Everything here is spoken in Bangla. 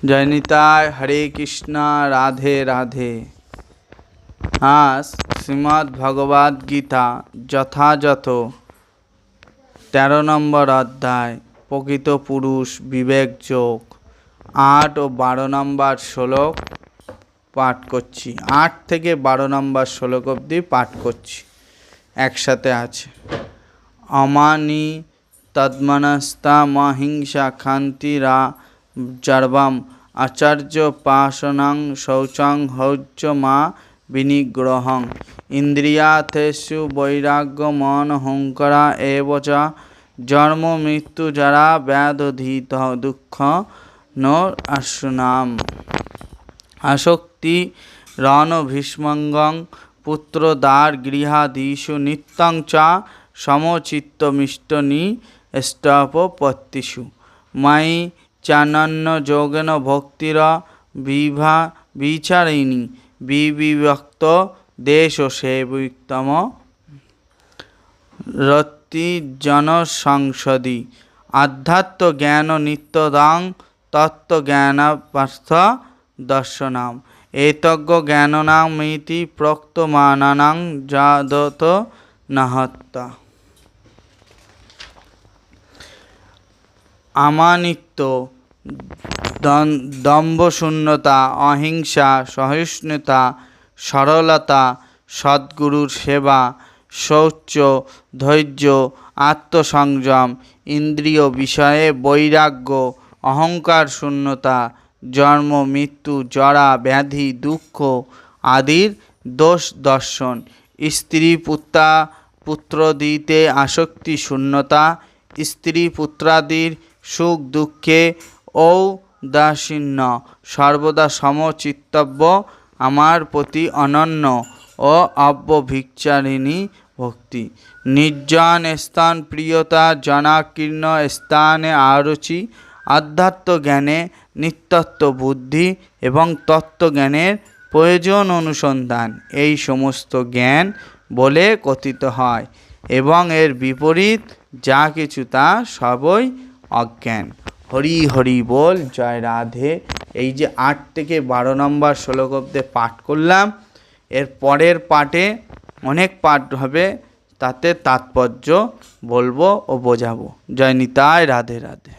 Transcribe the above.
जय निताय। हरे कृष्णा। राधे राधे। आज श्रीमद् भगवद गीता যথাযথ 13 নম্বর অধ্যায় প্রকৃত পুরুষ বিবেক যোগ 8 ও 12 নম্বর শ্লোক পাঠ করছি। 8 থেকে 12 নম্বর শ্লোক অবধি পাঠ করছি, একসাথে আছে। অমানি তদ্মনস্তা মহিংসা খান্তিরা জর্বম আচার্য পাশনং শৌচং হৌচ মা বিনিগ্রহং ইন্দ্রিয়ার্থেষু বৈরাগ্য মন হংকরা এবচ জন্ম মৃত্যু জরা ব্যাধধীত দুঃখ নো আশুনাম আসক্তি রণ ভীষ্মঙ্গং পুত্রদার গৃহাদিষু নিত্যং চ সমচিত্তমিষ্টনি ষ্টপপত্তিষু মাই চানন্য যোগেন ভক্তির বিচারিণী বিবিভক্ত দেশ সেবিতম রতি জনসংসদি আধ্যাত্ম জ্ঞান নিত্যদাং তত্ত্বজ্ঞান পার্থ দর্শনাম এতজ্ঞ জ্ঞাননামিতি প্রক্তমানানাং যাদত নাহত্তা। আমানিত্য, দম্ভশূন্যতা, অহিংসা, সহিষ্ণুতা, সরলতা, সদ্গুরুর সেবা, শৌচ, ধৈর্য, আত্মসংযম, ইন্দ্রিয় বিষয়ে বৈরাগ্য, অহংকার শূন্যতা, জন্ম মৃত্যু জরা ব্যাধি দুঃখ আদির দোষ দর্শন, স্ত্রী পুত্রাদিতে আসক্তি শূন্যতা, স্ত্রী পুত্রাদির সুখ দুঃখে ঔদাসীন্য, সর্বদা সমচিত্তব্য, আমার প্রতি অনন্য ও অব্যভিচারিণী ভক্তি, নির্জন স্থান প্রিয়তা, জনাকীর্ণ স্থানে আরুচি, আধ্যাত্ম জ্ঞানে নিত্যত্ব বুদ্ধি এবং তত্ত্বজ্ঞানের প্রয়োজন অনুসন্ধান, এই সমস্ত জ্ঞান বলে কথিত হয় এবং এর বিপরীত যা কিছু তা সবই অজ্ঞান। হরি হরি বল। জয় রাধে। এই যে 8 থেকে 12 নম্বর শ্লোক অবধি পাঠ করলাম, এর পরের পাঠে অনেক পাঠ হবে, তাতে তাৎপর্য বলবো ও বোঝাবো। জয় নিতাই। রাধে রাধে।